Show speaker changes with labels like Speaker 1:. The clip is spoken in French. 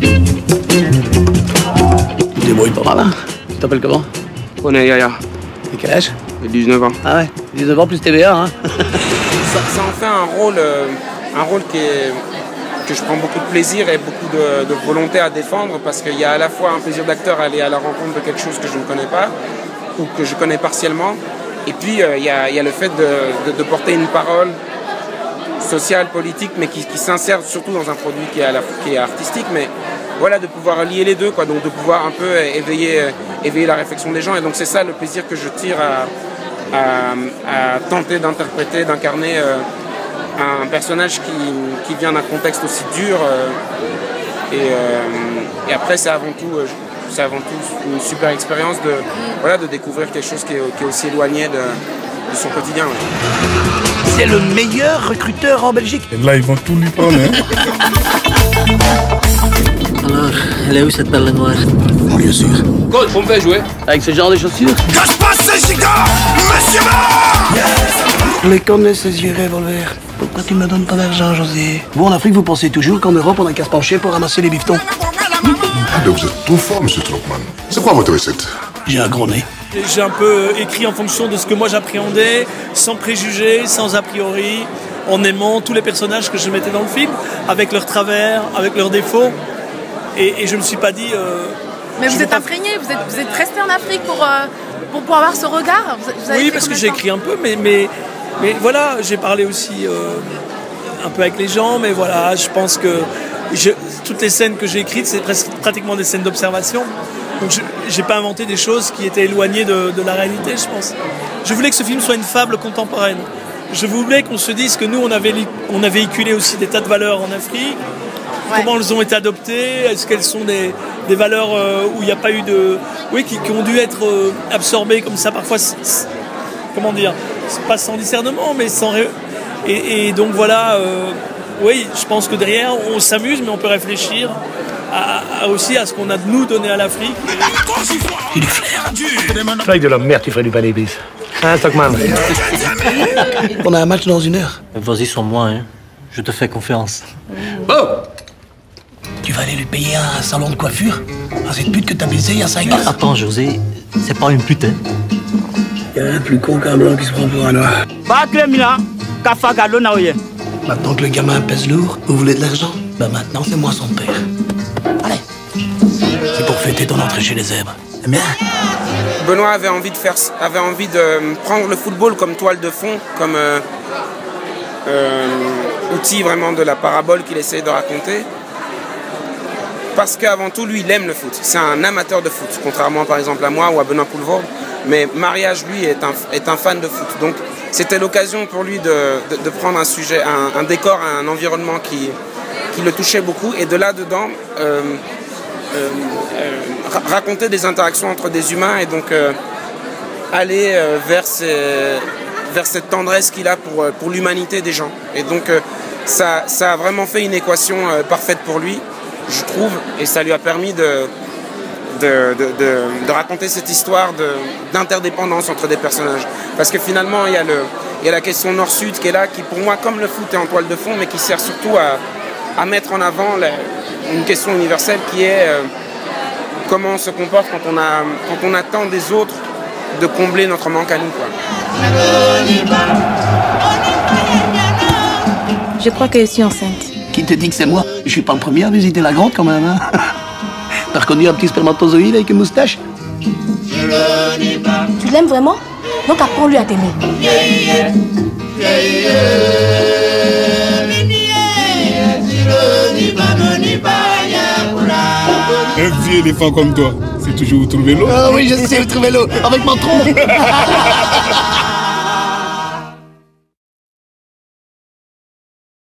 Speaker 1: Tu te débrouilles pas mal, hein? Tu t'appelles comment?
Speaker 2: On est Yaya.
Speaker 1: Et quel âge?
Speaker 2: 19 ans.
Speaker 1: Ah ouais, 19 ans plus TVA, hein?
Speaker 2: Ça en fait un rôle que je prends beaucoup de plaisir et beaucoup de volonté à défendre parce qu'il y a à la fois un plaisir d'acteur à aller à la rencontre de quelque chose que je ne connais pas ou que je connais partiellement. Et puis il y a le fait de porter une parole sociale, politique, mais qui s'insère surtout dans un produit qui est artistique, mais voilà, de pouvoir lier les deux, quoi, donc de pouvoir un peu éveiller la réflexion des gens. Et donc c'est ça le plaisir que je tire à tenter d'interpréter, d'incarner un personnage qui vient d'un contexte aussi dur. Et après, c'est avant tout une super expérience de découvrir quelque chose qui est aussi éloigné de son quotidien. Ouais.
Speaker 1: C'est le meilleur recruteur en Belgique.
Speaker 3: Et là, ils vont tout lui prendre. Hein.
Speaker 4: Alors, elle est où cette perle noire?
Speaker 1: Oh, bien sûr.
Speaker 2: Code, on me fait jouer.
Speaker 1: Avec ce genre de chaussures?
Speaker 5: Que se passe, c'est Giga? Monsieur Mort!
Speaker 1: Les connais ces yeux revolver. Pourquoi tu me donnes pas d'argent, José? Vous, en Afrique, vous pensez toujours qu'en Europe, on a qu'à se pencher pour ramasser les bifetons.
Speaker 5: Donc vous êtes tout fort, monsieur Trockman. C'est quoi votre recette?
Speaker 1: J'ai un gros nez.
Speaker 6: J'ai un peu écrit en fonction de ce que moi j'appréhendais, sans préjugés, sans a priori, en aimant tous les personnages que je mettais dans le film, avec leurs travers, avec leurs défauts. Et je me suis pas dit...
Speaker 7: Mais vous êtes imprégné, vous êtes resté en Afrique pour avoir ce regard. Vous avez
Speaker 6: oui, parce que j'ai écrit un peu, mais voilà, j'ai parlé aussi un peu avec les gens, mais voilà, je pense que toutes les scènes que j'ai écrites, c'est pratiquement des scènes d'observation. Donc j'ai pas inventé des choses qui étaient éloignées de la réalité, je pense. Je voulais que ce film soit une fable contemporaine. Je voulais qu'on se dise que nous, on a véhiculé aussi des tas de valeurs en Afrique. Ouais. Comment elles ont été adoptées? Est-ce qu'elles sont des valeurs où il n'y a pas eu de... Oui, qui ont dû être absorbées comme ça, parfois, comment dire, pas sans discernement, mais sans... Et donc voilà, oui, je pense que derrière, on s'amuse, mais on peut réfléchir aussi à ce qu'on a de nous donné à l'Afrique.
Speaker 1: Il est flair. Avec de la merde, tu ferais du pain d'épices. Hein, Stockman? On a un match dans 1 heure.
Speaker 4: Vas-y sur moi, hein. Je te fais confiance.
Speaker 1: Bon! Tu vas aller lui payer un salon de coiffure à cette pute que t'as baisé il y a 5 ans?
Speaker 4: Attends, José, c'est pas une pute, hein.
Speaker 1: Il y a rien de plus con qu'un blanc qui se prend pour un noir. Maintenant que le gamin pèse lourd, vous voulez de l'argent? Ben maintenant, c'est moi son père. Allez. C'est pour fêter ton entrée chez les zèbres. C'est bien.
Speaker 2: Benoît avait envie de prendre le football comme toile de fond, comme outil vraiment de la parabole qu'il essayait de raconter. Parce qu'avant tout, lui, il aime le foot. C'est un amateur de foot, contrairement par exemple à moi ou à Benoît Poulvord. Mais Mariage, lui, est un fan de foot. Donc c'était l'occasion pour lui de prendre un sujet, un décor, un environnement qui le touchait beaucoup. Et de là-dedans, raconter des interactions entre des humains et donc aller vers cette tendresse qu'il a pour l'humanité des gens. Et donc ça a vraiment fait une équation parfaite pour lui, je trouve, et ça lui a permis de raconter cette histoire d'interdépendance entre des personnages. Parce que finalement, il y a la question nord-sud qui est là, qui pour moi, comme le foot, est en toile de fond, mais qui sert surtout à mettre en avant une question universelle qui est comment on se comporte quand on attend des autres de combler notre manque à nous, quoi.
Speaker 7: Je crois que je suis enceinte.
Speaker 1: Qui te dit que c'est moi? Je suis pas le premier à visiter la grotte quand même, hein. T'as reconnu un petit spermatozoïde avec une moustache?
Speaker 8: Tu l'aimes vraiment? Donc apprends-lui à t'aimer.
Speaker 3: Un vieux éléphant comme toi, c'est toujours où trouver l'eau.
Speaker 1: Ah oui, je sais où trouver l'eau, avec mon tronc.